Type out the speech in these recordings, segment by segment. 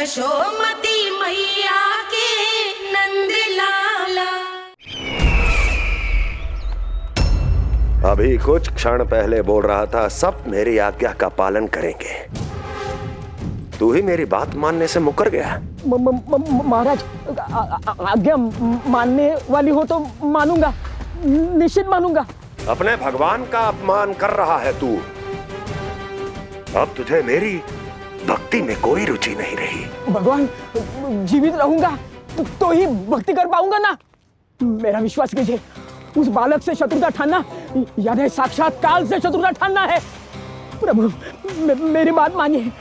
यशोमती मैया के नंद लाला। अभी कुछ क्षण पहले बोल रहा था सब मेरी आज्ञा का पालन करेंगे, तू ही मेरी बात मानने से मुकर गया। महाराज, आज्ञा मानने वाली हो तो मानूंगा, निश्चित मानूंगा। अपने भगवान का अपमान कर रहा है तू। अब तुझे मेरी भक्ति में कोई रुचि नहीं रही। भगवान, जीवित रहूंगा तो ही भक्ति कर पाऊंगा ना। मेरा विश्वास कीजिए, उस बालक से शत्रुता ठानना यानी साक्षात काल से शत्रुता ठानना है। प्रभु, मेरी बात मानिए,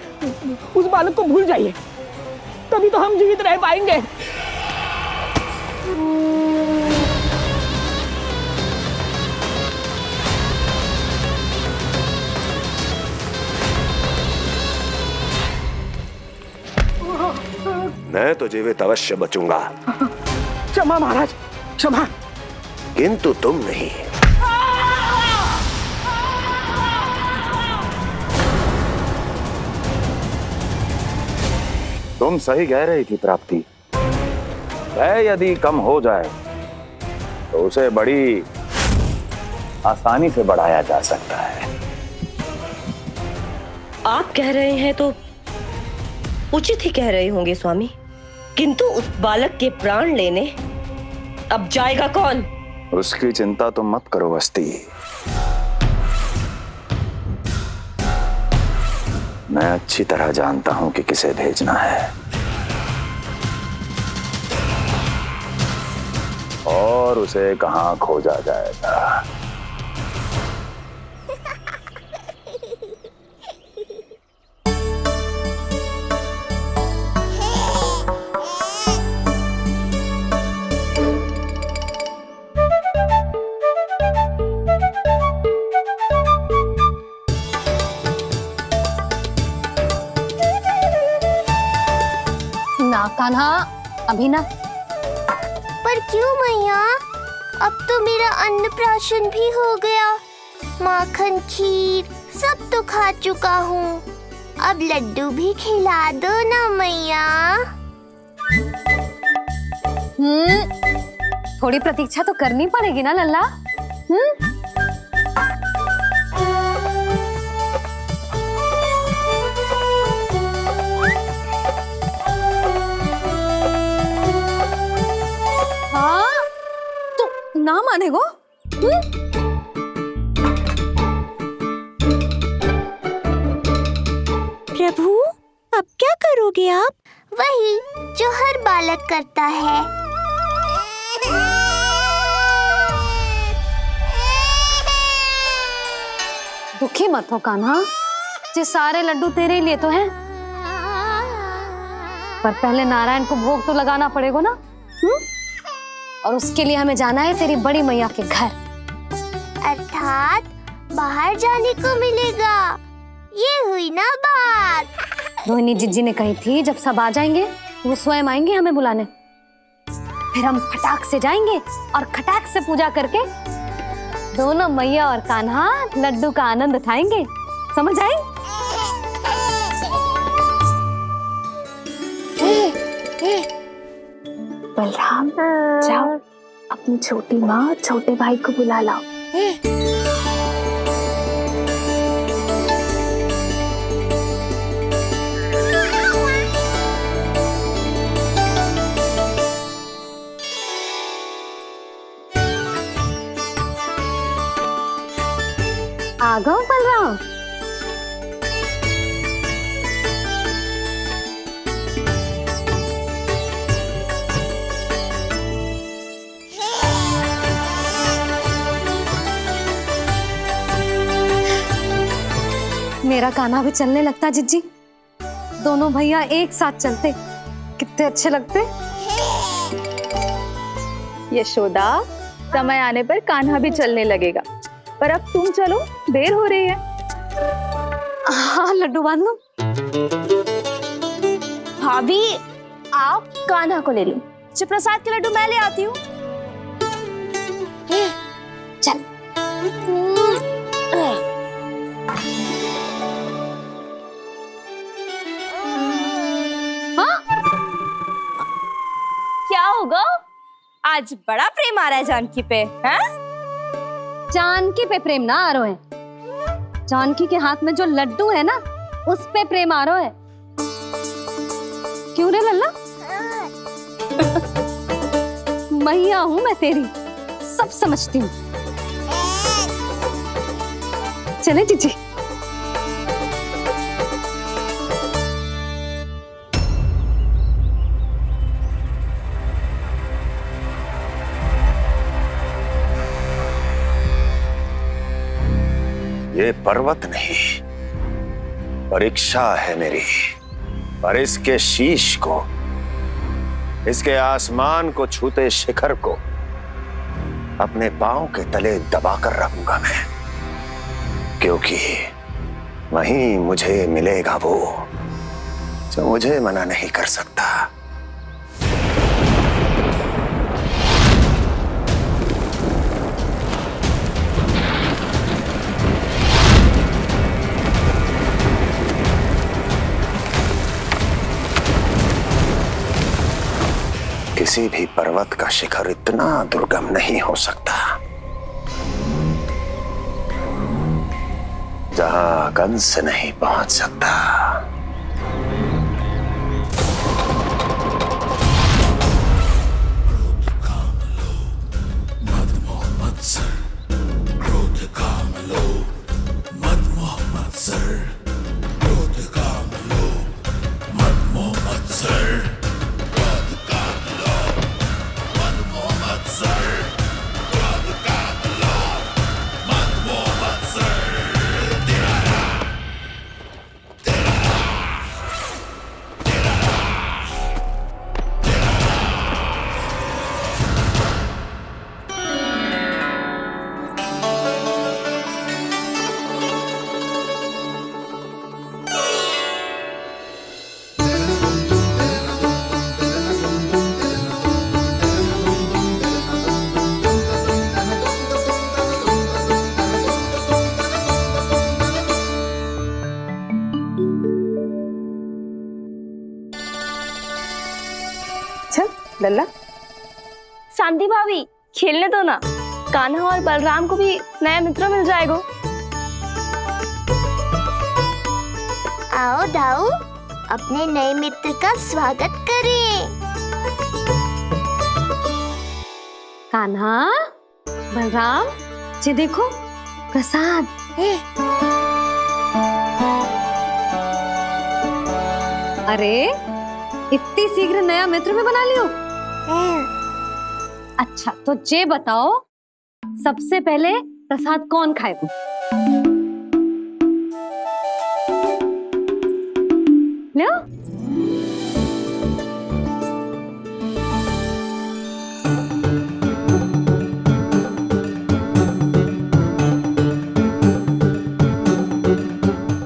उस बालक को भूल जाइए, तभी तो हम जीवित रह पाएंगे। मैं तो जीवित अवश्य बचूंगा। क्षमा महाराज, क्षमा। किंतु तुम नहीं। तुम सही कह रही थी प्राप्ति। भय यदि कम हो जाए तो उसे बड़ी आसानी से बढ़ाया जा सकता है। आप कह रहे हैं तो उचित ही कह रहे होंगे स्वामी, किंतु उस बालक के प्राण लेने अब जाएगा कौन? उसकी चिंता तुम मत करो वस्ती। मैं अच्छी तरह जानता हूं कि किसे भेजना है और उसे कहां खोजा जाएगा। ना कान्हा, अभी ना। पर क्यों मैया? अब तो मेरा अन्नप्राशन भी हो गया, माखन खीर सब तो खा चुका हूँ। अब लड्डू भी खिला दो ना मैया। थोड़ी प्रतीक्षा तो करनी पड़ेगी ना लल्ला। ना मानेगो? प्रभु, अब क्या करोगे आप? वही जो हर बालक करता है। दुखी मत हो कान्हा, ये सारे लड्डू तेरे लिए तो हैं। पर पहले नारायण को भोग तो लगाना पड़ेगा ना। और उसके लिए हमें जाना है तेरी बड़ी मैया के घर। अर्थात बाहर जाने को मिलेगा, ये हुई ना बात। रोहिणी जिज्जी ने कही थी जब सब आ जाएंगे वो स्वयं आएंगे हमें बुलाने, फिर हम फटाक से जाएंगे और खटाक से पूजा करके दोनों मैया और कान्हा लड्डू का आनंद उठाएंगे। समझ आई? बलराम, जाओ अपनी छोटी माँ और छोटे भाई को बुला लाओ। आ गओ बलराम। मेरा कान्हा भी चलने लगता जिज्जी, दोनों भैया एक साथ चलते कितने अच्छे लगते। यशोदा, समय आने पर कान्हा भी चलने लगेगा, पर अब तुम चलो, देर हो रही है। हाँ, लड्डू बांध लो। भाभी, आप कान्हा को ले लो, प्रसाद के लड्डू मैं ले आती हूँ। चल। हाँ, लोगों, आज बड़ा प्रेम आ रहा है जानकी पे, हैं? जानकी पे प्रेम ना आ रहा है, जानकी के हाथ में जो लड्डू है ना, उस पे प्रेम आ रहा है। क्यों रे लल्ला? मैया हूं मैं तेरी, सब समझती हूँ। चले जीजी। ये पर्वत नहीं, परीक्षा है मेरी, पर इसके शीश को, इसके आसमान को छूते शिखर को अपने पांव के तले दबाकर रखूंगा मैं, क्योंकि वहीं मुझे मिलेगा वो जो मुझे मना नहीं कर सकता। किसी भी पर्वत का शिखर इतना दुर्गम नहीं हो सकता जहां कंस नहीं पहुंच सकता। लल्ला, शांति भाभी, खेलने दो ना, कान्हा और बलराम को भी नया मित्र मिल जाएगा। आओ दाऊ, अपने नए मित्र का स्वागत करें। कान्हा, बलराम, ये देखो प्रसाद। अरे इतनी शीघ्र नया मित्र भी बना लियो? अच्छा तो ये बताओ, सबसे पहले प्रसाद कौन खाएगा? लो।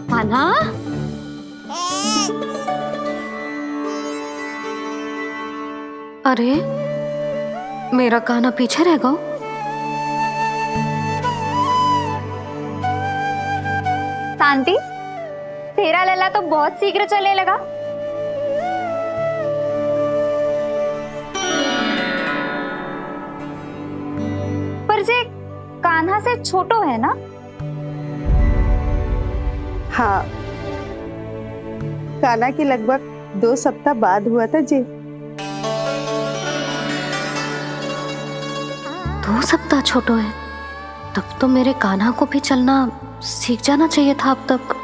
कान्हा, अरे मेरा कान्हा पीछे रहेगा? शांति, तेरा लल्ला तो बहुत शीघ्र चलने लगा। पर जे कान्हा से छोटो है ना? हाँ, कान्हा की लगभग 2 सप्ताह बाद हुआ था जी। 2 सप्ताह छोटो है, तब तो मेरे कान्हा को भी चलना सीख जाना चाहिए था अब तक।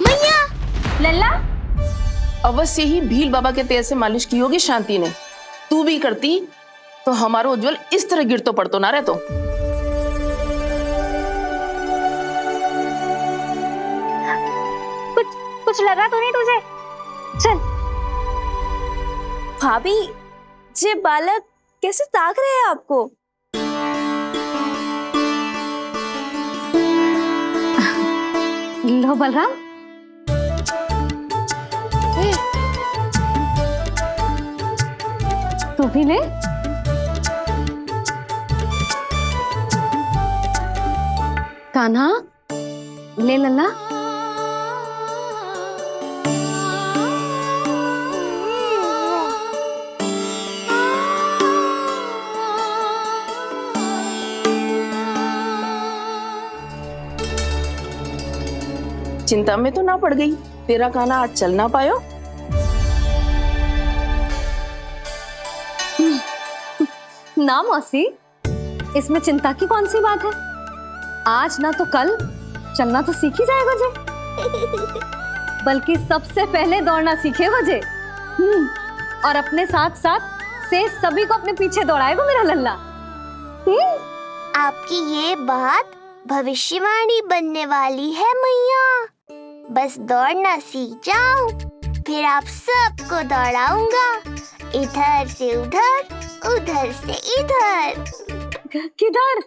मैया, लल्ला, अवश्य ही भील बाबा के तेल से मालिश की होगी शांति ने। तू भी करती तो हमारा उज्जवल इस तरह गिर तो पड़तो ना रहतो। कुछ लगा तो नहीं तुझे? चल। भाभी, ये बालक कैसे ताक रहे हैं आपको? लो बलराम, तू भी ले। कान्हा, ले लल्ला। चिंता में तो ना पड़ गई, तेरा कान्हा आज चल ना पायो। ना मौसी, इसमें चिंता की कौन सी बात है? आज ना तो कल चलना तो सीख ही जाएगा जे। बल्कि सबसे पहले दौड़ना सीखेगा जे। और अपने साथ साथ से सभी को अपने पीछे दौड़ाएगा मेरा लल्ला। आपकी ये बात भविष्यवाणी बनने वाली है मैया। बस दौड़ना सीख जाओ, फिर आप सबको दौड़ाऊंगा, इधर से उधर, उधर से इधर। किधर?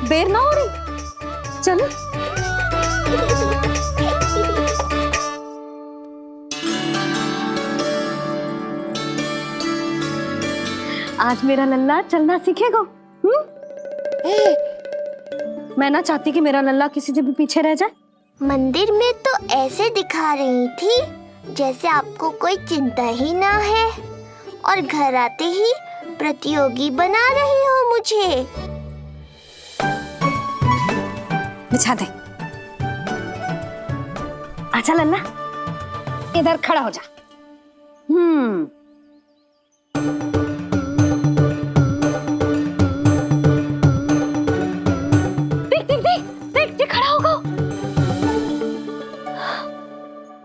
देर ना हो रही, चलो। आज मेरा लल्ला चलना सीखेगा। मैं ना चाहती कि मेरा लल्ला किसी से भी पीछे रह जाए। मंदिर में तो ऐसे दिखा रही थी जैसे आपको कोई चिंता ही ना है, और घर आते ही प्रतियोगी बना रही हो मुझे। बिछा दे। आजा लल्ला, इधर खड़ा हो जा। देख खड़ा होगा।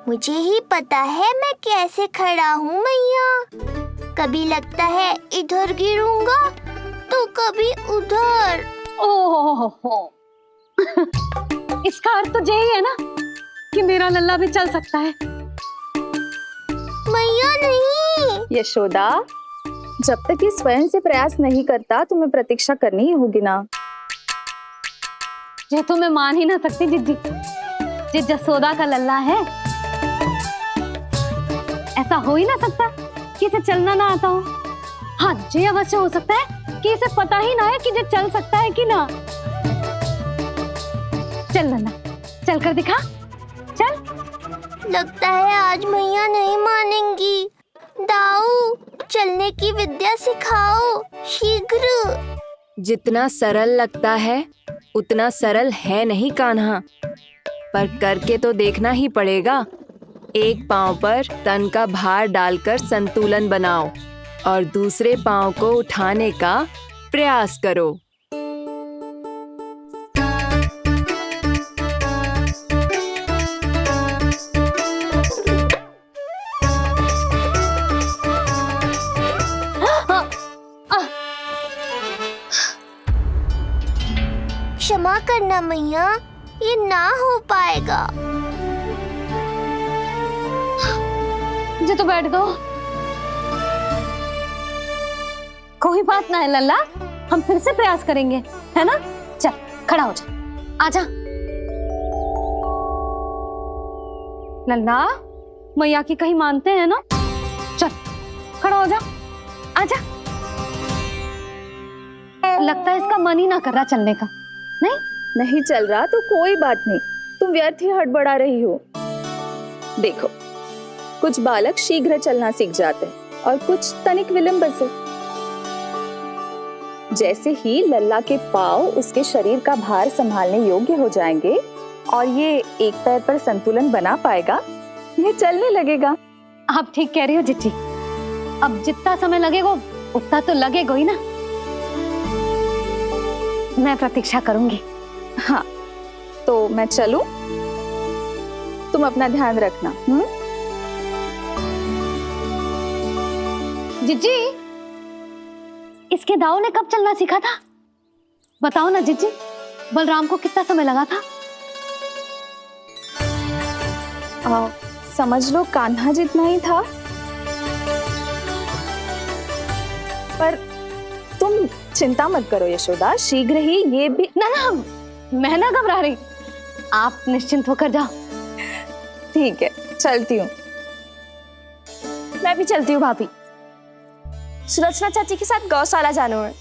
मुझे ही पता है मैं कैसे खड़ा हूँ मैया। कभी लगता है इधर गिरूंगा तो कभी उधर। ओह, इसका अर्थ तो यही है ना कि मेरा लल्ला भी चल सकता है। मैया नहीं। यशोदा, जब तक ये स्वयं से प्रयास नहीं करता तुम्हें प्रतीक्षा करनी ही होगी ना। ये तो मैं मान ही ना सकती जिद्दी, ये जसोदा का लल्ला है। ऐसा हो ही ना सकता कि इसे चलना ना आता हो। हाँ, ये अवश्य हो सकता है कि इसे पता ही ना है कि ये चल सकता है कि ना। चल लल्ला, चल कर दिखा, चल। लगता है आज मैया नहीं मानेंगी। दाऊ, चलने की विद्या सिखाओ शीघ्र। जितना सरल लगता है उतना सरल है नहीं कान्हा, पर करके तो देखना ही पड़ेगा। एक पांव पर तन का भार डालकर संतुलन बनाओ और दूसरे पांव को उठाने का प्रयास करो। क्षमा करना मैया, ये ना हो पाएगा। मुझे तो बैठ दो। कोई बात ना है लल्ला, हम फिर से प्रयास करेंगे, है ना? चल खड़ा हो जा, आजा। लल्ला, मैया की कहीं मानते हैं ना? चल खड़ा हो जा, आजा। लगता है इसका मन ही ना कर रहा चलने का। नहीं चल रहा तो कोई बात नहीं, तुम व्यर्थ ही हड़बड़ा रही हो। देखो, कुछ बालक शीघ्र चलना सीख जाते हैं और कुछ तनिक विलंब से। जैसे ही लल्ला के पांव उसके शरीर का भार संभालने योग्य हो जाएंगे और ये एक पैर पर संतुलन बना पाएगा, ये चलने लगेगा। आप ठीक कह रही हो जिज्जी। अब जितना समय लगेगा उतना तो लगेगा ही ना। मैं प्रतीक्षा करूंगी। हाँ, तो मैं चलूं? तुम अपना ध्यान रखना। जिज्जी, इसके दाऊ ने कब चलना सीखा था? बताओ ना जिज्जी, बलराम को कितना समय लगा था? समझ लो कान्हा जितना ही था। पर तुम चिंता मत करो यशोदा, शीघ्र ही ये भी। ना, मैं ना घबरा रही, आप निश्चिंत होकर जाओ। ठीक है, चलती हूँ। मैं भी चलती हूँ भाभी, सुलोचना चाची के साथ गौशाला जाना है।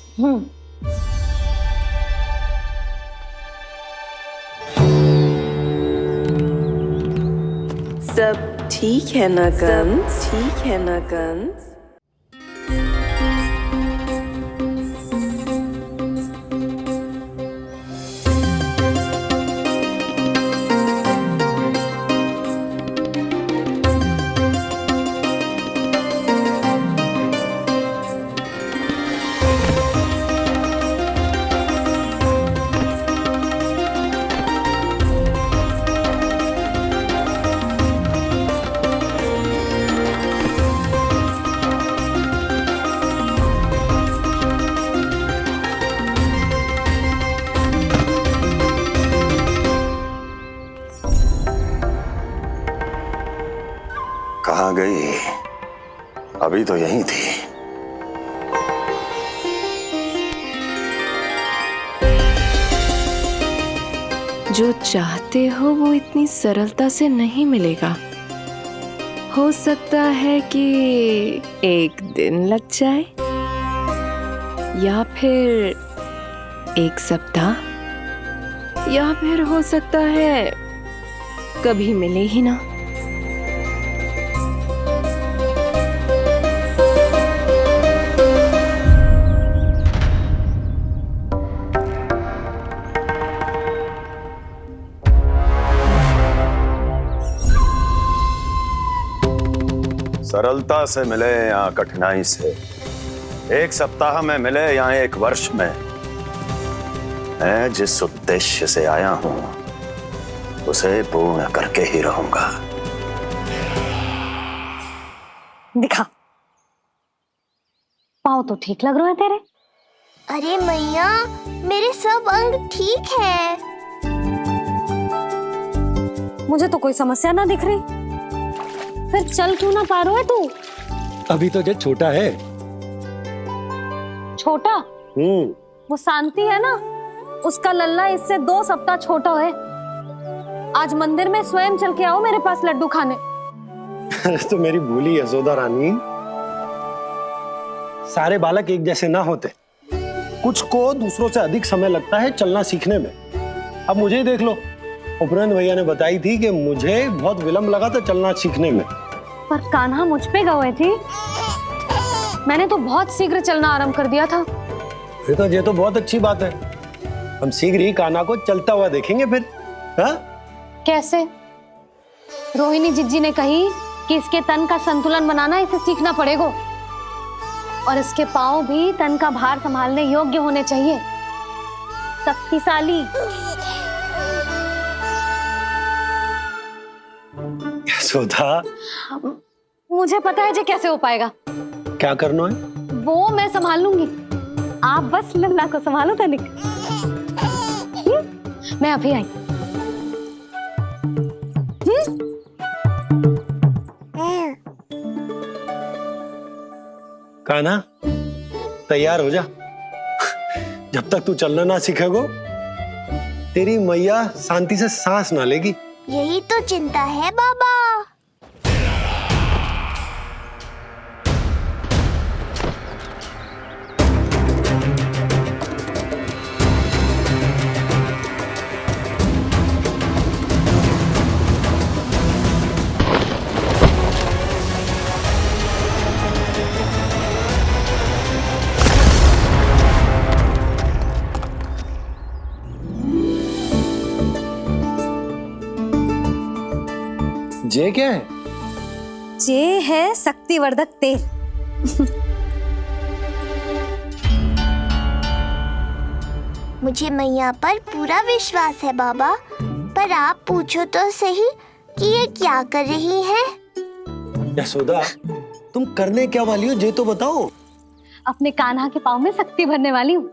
सब ठीक है ना कंस? ठीक है ना कंस? अभी तो यहीं थी। जो चाहते हो वो इतनी सरलता से नहीं मिलेगा। हो सकता है कि एक दिन लग जाए या फिर एक सप्ताह या फिर हो सकता है कभी मिले ही ना। सरलता से मिले या कठिनाई से, एक सप्ताह में मिले या एक वर्ष में, मैं जिस उद्देश्य से आया हूं उसे पूर्ण करके ही रहूंगा। दिखा, पाँव तो ठीक लग रहा है तेरे। अरे मैया, मेरे सब अंग ठीक है। मुझे तो कोई समस्या ना दिख रही। फिर चल क्यों ना पा रहा है तू? अभी तो जब छोटा है। छोटा? वो शांति है ना, उसका लल्ला इससे 2 सप्ताह छोटा है। आज मंदिर में स्वयं चल के आओ मेरे पास लड्डू खाने। तो मेरी भूली यशोदा रानी, सारे बालक एक जैसे ना होते। कुछ को दूसरों से अधिक समय लगता है चलना सीखने में। अब मुझे ही देख लो, उपरांत भैया ने बताई थी कि मुझे बहुत विलंब लगा था चलना सीखने में। पर कान्हा मुझ पे गए थी। मैंने तो बहुत शीघ्र चलना आरंभ कर दिया था। फिर तो ये तो बहुत अच्छी बात है। हम शीघ्र ही कान्हा को चलता हुआ देखेंगे फिर। हाँ? कैसे? रोहिणी जिज्जी ने कही कि इसके तन का संतुलन बनाना इसे सीखना पड़ेगा और इसके पांव भी तन का भार संभालने योग्य होने चाहिए। शक्तिशाली। यशोदा, मुझे पता है जी कैसे हो पाएगा। क्या करना है? वो मैं संभाल लूंगी। आप बस लल्ला को संभालो तनिक। मैं अभी आई। कान्हा, तैयार हो जा। जब तक तू चलना ना सीखेगो, तेरी मैया शांति से सांस ना लेगी। यही तो चिंता है बाबा। जे क्या है? जे है शक्तिवर्धक तेल। मुझे मैया पर पूरा विश्वास है बाबा, पर आप पूछो तो सही कि ये क्या कर रही है। यशोदा, तुम करने क्या वाली हो ये तो बताओ। अपने कान्हा के पाँव में शक्ति भरने वाली हूँ।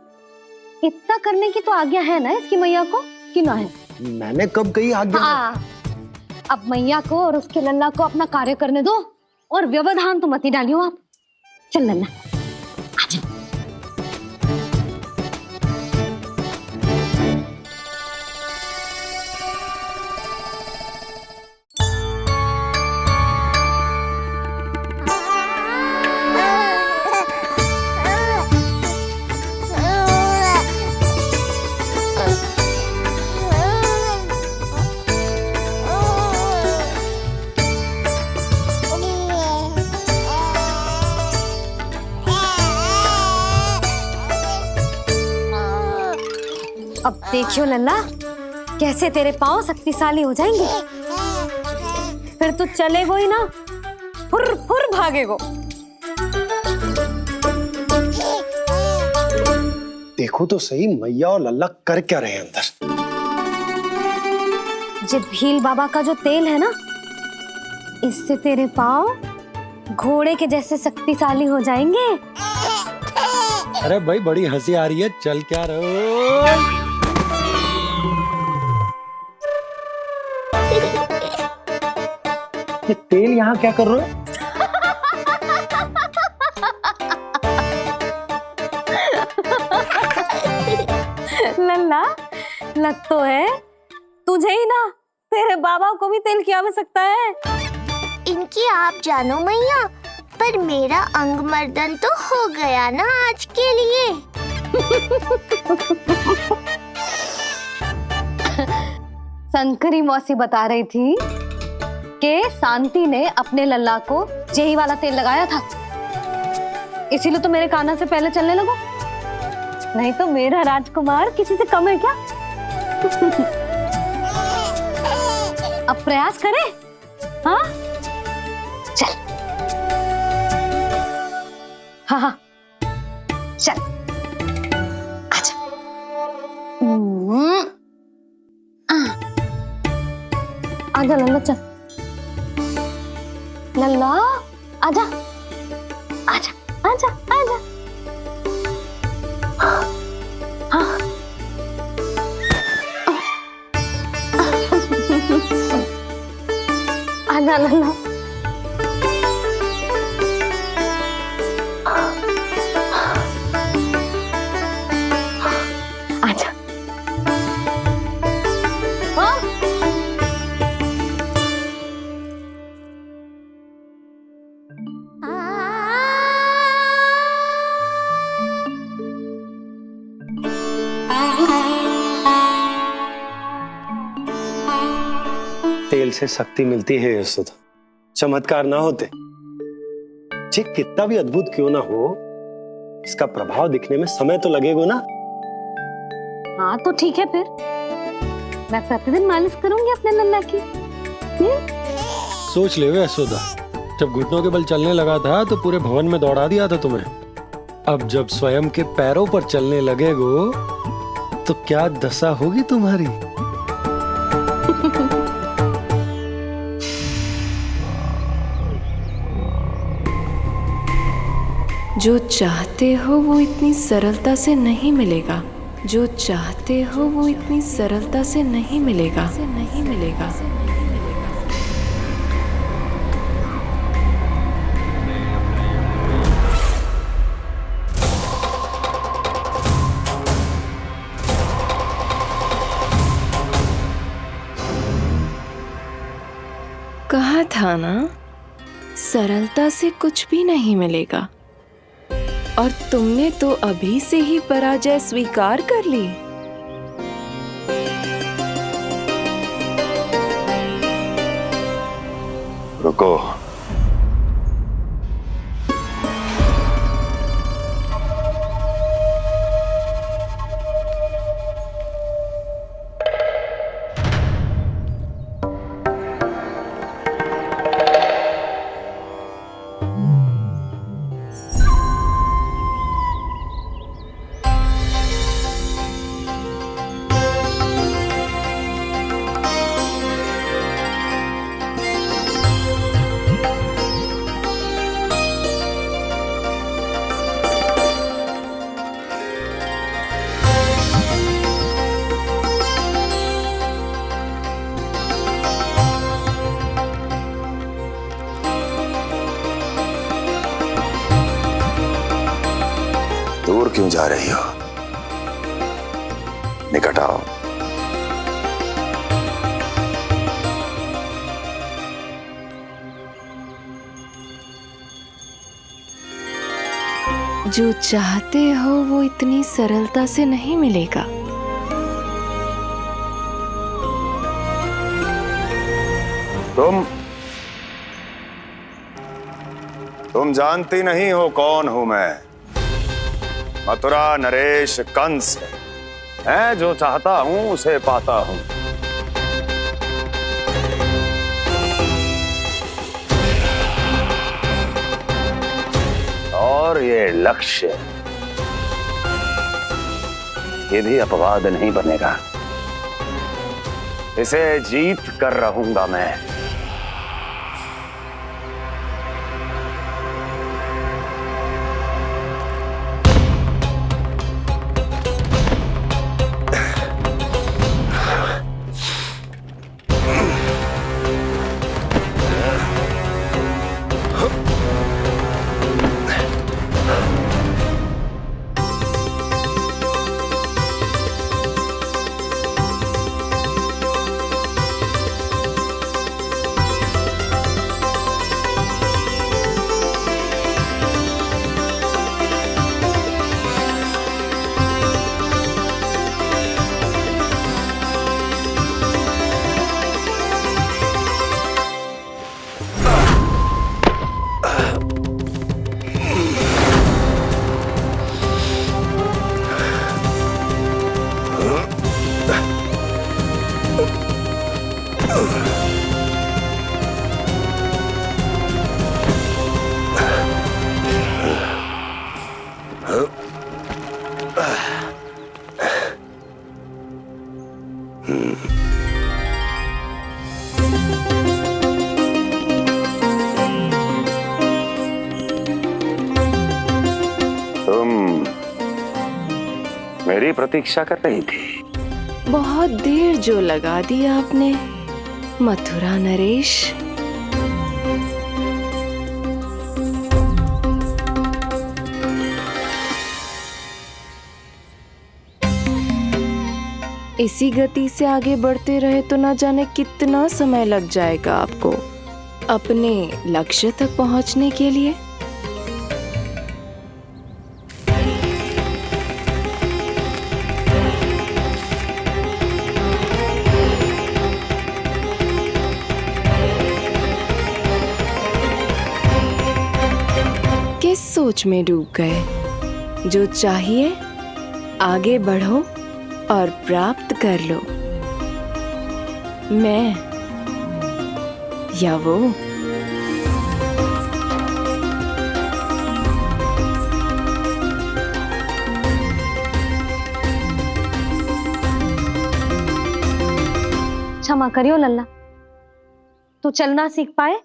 इतना करने की तो आज्ञा है ना इसकी मैया को, कि ना है? मैंने कब कही आज्ञा? अब मैया को और उसके लल्ला को अपना कार्य करने दो और व्यवधान तो मत ही डालियो आप। चल लल्ला, आजा। अब देखियो लल्ला, कैसे तेरे पांव शक्तिशाली हो जाएंगे। फिर तू चलेगो ही ना, फुर फुर भागेगो। देखो तो सही, मैया और लल्ला कर क्या रहे हैं अंदर। जो भील बाबा का जो तेल है ना, इससे तेरे पांव घोड़े के जैसे शक्तिशाली हो जाएंगे। अरे भाई, बड़ी हंसी आ रही है, चल क्या रहो। ये तेल यहाँ क्या कर रहे हो? लल्ला, लग तो है तुझे ही ना, तेरे बाबा को भी तेल की आवश्यकता है। इनकी आप जानो मैया, पर मेरा अंग मर्दन तो हो गया ना आज के लिए। शंकरी मौसी बता रही थी कि शांति ने अपने लल्ला को यही वाला तेल लगाया था, इसीलिए तो मेरे कान्हा से पहले चलने लगो, नहीं तो मेरा राजकुमार किसी से कम है क्या? अब प्रयास करें, हाँ? चल, हाँ हाँ, चल, आजा। आजा लल्ला, चल लल्ला, आजा आजा आजा आजा। हाँ। आजा लल्ला। आजा। हाँ। तेल से शक्ति मिलती है यशोदा, चमत्कार ना होते, जे कितना भी अद्भुत क्यों ना हो, इसका प्रभाव दिखने में समय तो लगेगा ना। हाँ तो ठीक है, फिर मैं प्रतिदिन मालिश करूंगी अपने लल्ला की। सोच ले यशोदा, जब घुटनों के बल चलने लगा था तो पूरे भवन में दौड़ा दिया था तुम्हें, अब जब स्वयं के पैरों पर चलने लगेगो तो क्या दशा होगी तुम्हारी। जो चाहते हो वो इतनी सरलता से नहीं मिलेगा, जो चाहते हो वो इतनी सरलता से नहीं मिलेगा, नहीं मिलेगा। कहा था ना, सरलता से कुछ भी नहीं मिलेगा, और तुमने तो अभी से ही पराजय स्वीकार कर ली। रुको, दूर क्यों जा रही हो? निकट आओ। जो चाहते हो वो इतनी सरलता से नहीं मिलेगा। तुम जानती नहीं हो कौन हूं मैं। मथुरा नरेश कंस है, जो चाहता हूं उसे पाता हूं। और ये लक्ष्य ये भी अपवाद नहीं बनेगा, इसे जीत कर रहूंगा मैं। मेरी प्रतीक्षा कर रही थी। बहुत देर जो लगा दी आपने मथुरा नरेश। इसी गति से आगे बढ़ते रहे तो ना जाने कितना समय लग जाएगा आपको अपने लक्ष्य तक पहुंचने के लिए। किस सोच में डूब गए? जो चाहिए आगे बढ़ो और प्राप्त कर लो। मैं या वो? क्षमा करियो लल्ला, तू चलना सीख पाए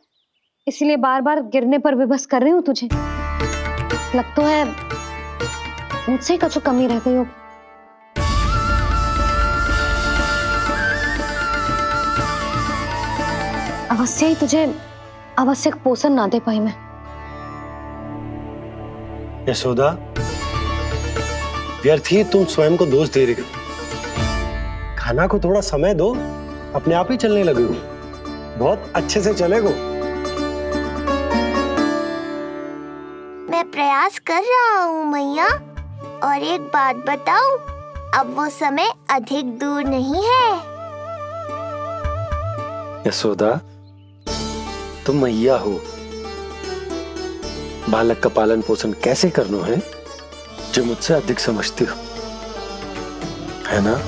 इसलिए बार बार गिरने पर विवश कर रही हूँ तुझे। लगता है मुझसे ही कुछ कमी रह गई हो। अवश्य ही तुझे आवश्यक पोषण ना दे पाई मैं। यशोदा, व्यर्थ ही तुम स्वयं को दोष दे रही हो। खाना को थोड़ा समय दो, अपने आप ही चलने लगेगो, बहुत अच्छे से चलेगो। मैं प्रयास कर रहा हूँ मैया, और एक बात बताऊं, अब वो समय अधिक दूर नहीं है। यशोदा, तुम मैया हो, बालक का पालन पोषण कैसे करना है जो मुझसे अधिक समझती हो, है ना?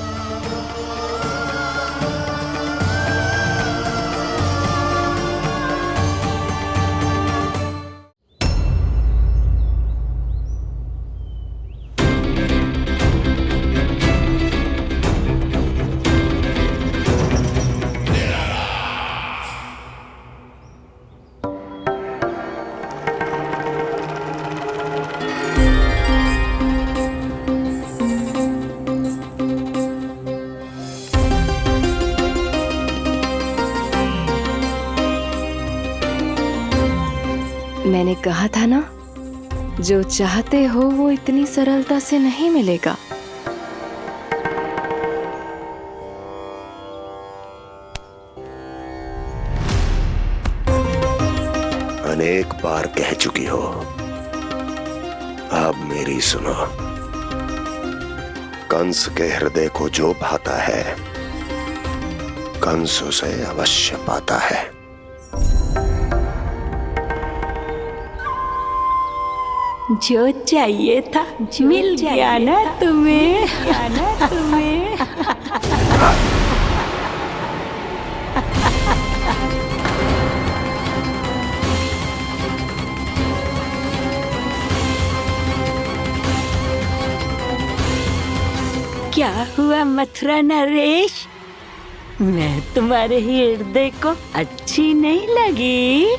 मैंने कहा था ना, जो चाहते हो वो इतनी सरलता से नहीं मिलेगा। अनेक बार कह चुकी हो, अब मेरी सुनो। कंस के हृदय को जो भाता है, कंस उसे अवश्य पाता है। जो चाहिए था मिल गया ना तुम्हें। क्या हुआ मथुरा नरेश, मैं तुम्हारे हृदय को अच्छी नहीं लगी?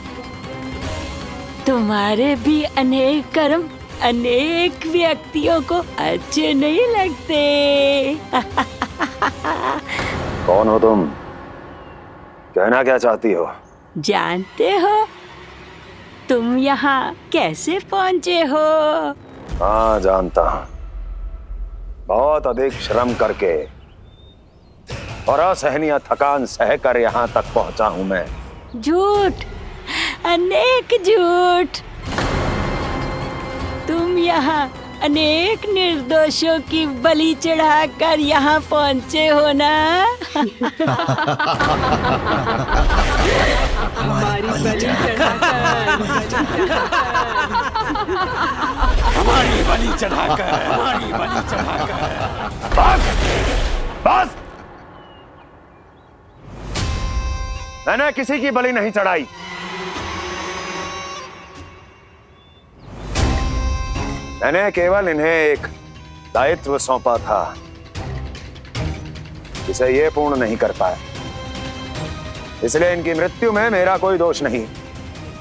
तुम्हारे भी अनेक कर्म अनेक व्यक्तियों को अच्छे नहीं लगते। कौन हो तुम? कहना क्या चाहती हो? जानते हो तुम यहाँ कैसे पहुँचे हो? हाँ, जानता हूँ। बहुत अधिक श्रम करके और असहनीय थकान सहकर यहाँ तक पहुँचा हूँ मैं। झूठ, अनेक झूठ। तुम यहाँ अनेक निर्दोषों की बलि चढ़ाकर यहाँ पहुँचे हो ना? हमारी बलि चढ़ाकर, हमारी बलि चढ़ाकर। बस, बस। मैंने किसी की बलि नहीं चढ़ाई। मैंने केवल इन्हें एक दायित्व सौंपा था जिसे ये पूर्ण नहीं कर पाए, इसलिए इनकी मृत्यु में मेरा कोई दोष नहीं,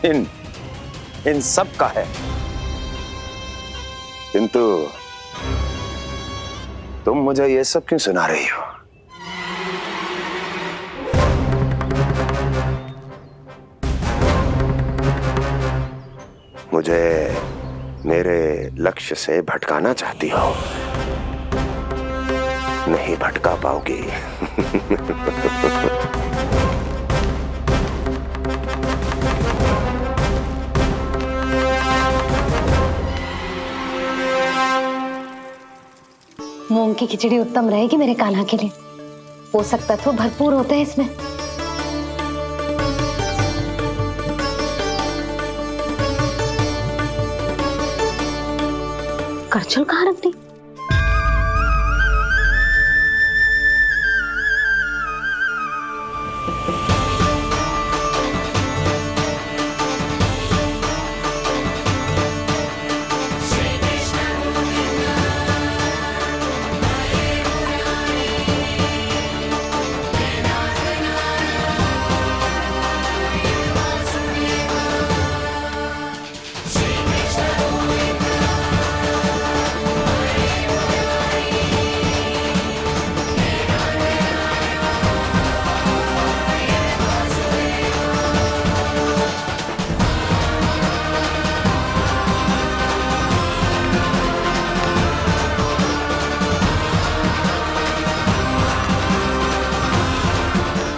इन सब का है। किंतु तुम मुझे ये सब क्यों सुना रही हो? मुझे मेरे लक्ष्य से भटकाना चाहती हो? नहीं भटका पाओगी। मूंग की खिचड़ी उत्तम रहेगी मेरे कान्हा के लिए। पोषक तत्व भरपूर होते हैं इसमें। करछुल कहाँ रख दी?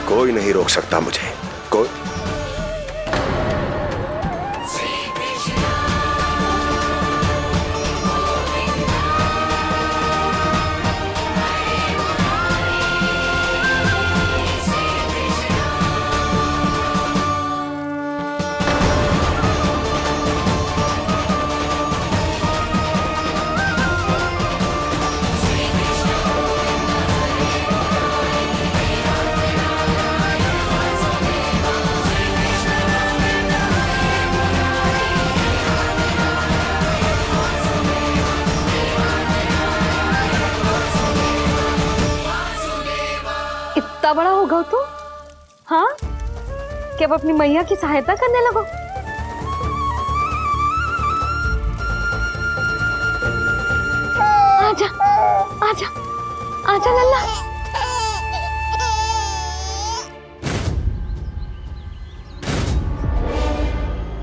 कोई नहीं रोक सकता मुझे, कोई। इतना बड़ा हो गया तो हाँ, कि अब अपनी मैया की सहायता करने लगो। आजा आजा आजा लल्ला।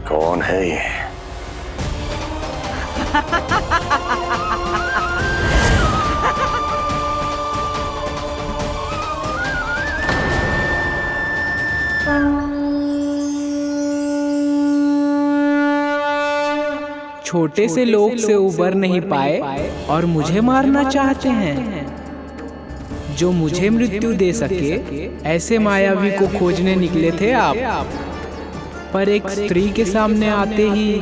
कौन है ये? छोटे से लोग से उबर नहीं पाए और मुझे मारना चाहते हैं। जो मुझे मृत्यु दे सके ऐसे मायावी को खोजने निकले थे आप, पर एक स्त्री के सामने आते ही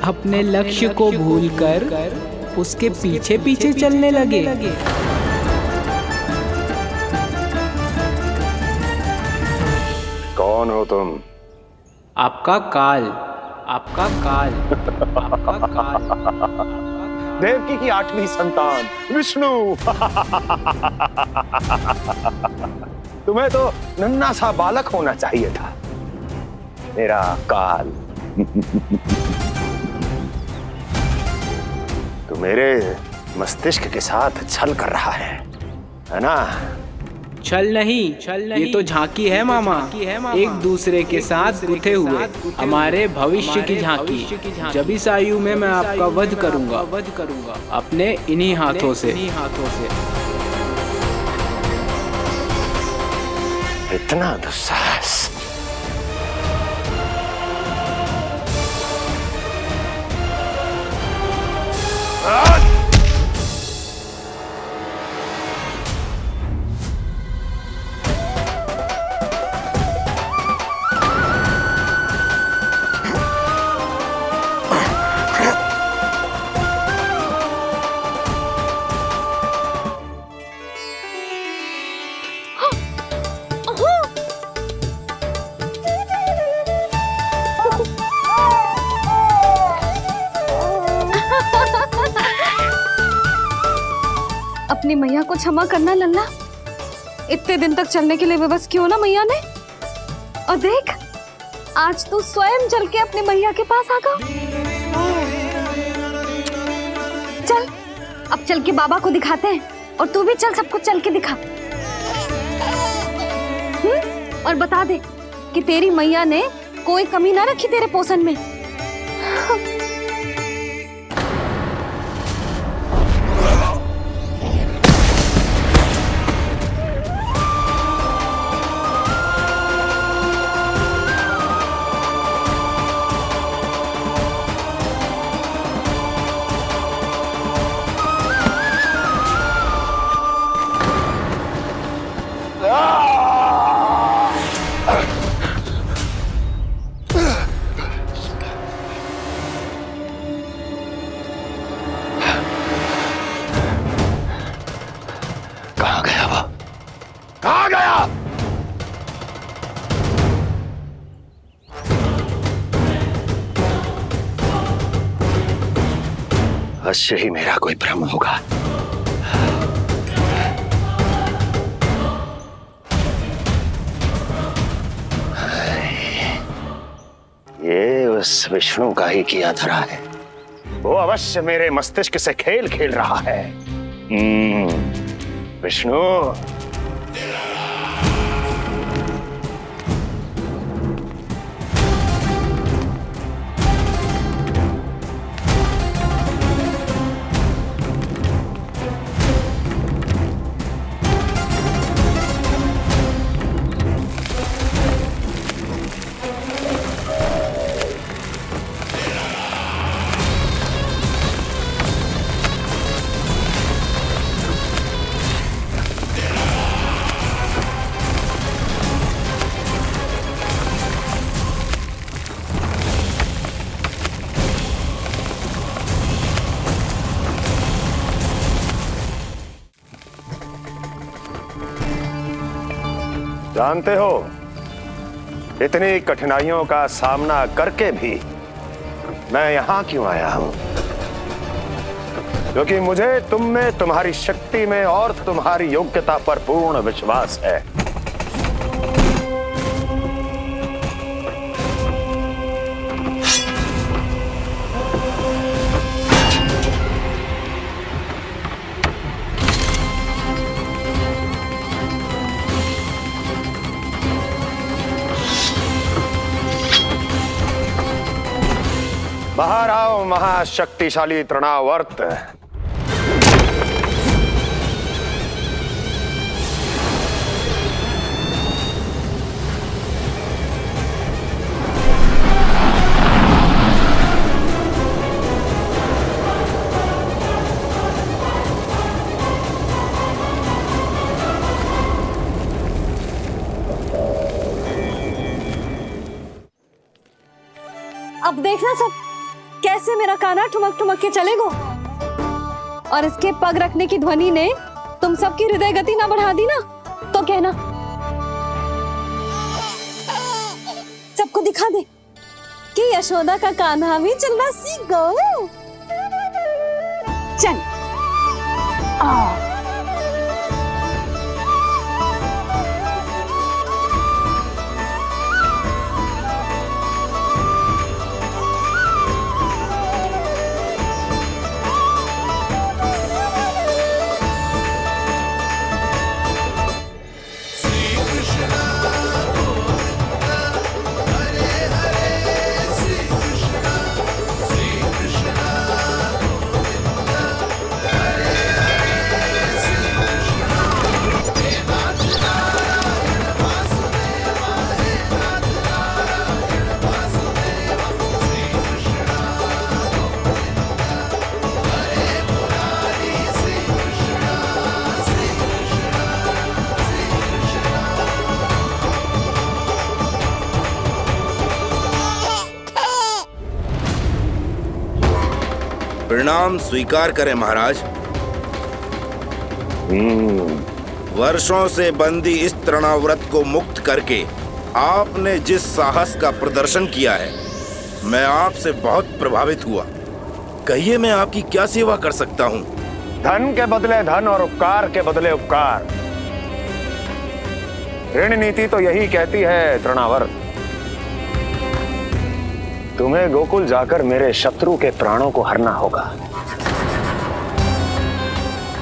अपने लक्ष्य को भूलकर उसके पीछे पीछे चलने लगे। कौन हो तुम? आपका काल, आपका काल, आपका काल। देवकी की 8वीं संतान विष्णु। तुम्हें तो नन्हा सा बालक होना चाहिए था, मेरा काल। तो मेरे मस्तिष्क के साथ छल कर रहा है ना? छल नहीं, ये तो झांकी है मामा। एक दूसरे के साथ गुथे हुए हमारे भविष्य की झांकी। जब इस आयु में मैं आपका वध करूंगा अपने इन्हीं हाथों से। इतना दुस्साहस! अपनी मैया को क्षमा करना लल्ला। इतने दिन तक चलने के लिए विवश क्यों ना मैया ने। और देख, आज तू स्वयं चल के अपनी मैया के पास आ गया। चल, अब चल के बाबा को दिखाते हैं, और तू भी चल, सबको चल के दिखा। और बता दे कि तेरी मैया ने कोई कमी ना रखी तेरे पोषण में। कहाँ गया वो? कहाँ गया? अवश्य ही मेरा कोई भ्रम होगा। ये उस विष्णु का ही किया धरा है। वो अवश्य मेरे मस्तिष्क से खेल खेल रहा है। विष्णु, जानते हो, इतनी कठिनाइयों का सामना करके भी मैं यहां क्यों आया हूं? क्योंकि मुझे तुम में, तुम्हारी शक्ति में और तुम्हारी योग्यता पर पूर्ण विश्वास है। बाहर आओ महाशक्तिशाली तृणावर्त। अब देखना सब कैसे मेरा काना ठुमक ठुमक के चलेगो। और इसके पग रखने की ध्वनि ने तुम सबकी हृदय गति ना बढ़ा दी ना, तो कहना। सबको दिखा दे कि यशोदा का कान्हा भी चलना सीख गो। चल। प्रणाम स्वीकार करें महाराज। वर्षों से बंदी इस तृणाव्रत को मुक्त करके आपने जिस साहस का प्रदर्शन किया है, मैं आपसे बहुत प्रभावित हुआ। कहिए मैं आपकी क्या सेवा कर सकता हूँ? धन के बदले धन और उपकार के बदले उपकार। ऋण नीति तो यही कहती है तृणावर्त। तुम्हें गोकुल जाकर मेरे शत्रु के प्राणों को हरना होगा।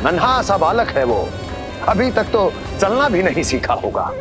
नन्हा सा बालक है वो, अभी तक तो चलना भी नहीं सीखा होगा।